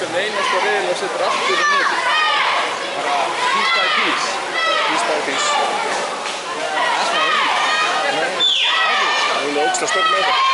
hvern einasta riðil og setur allt út á netið. Bara piece by piece. Piece by piece. Það er svona Nei, það er ógeðslega stórt með þetta.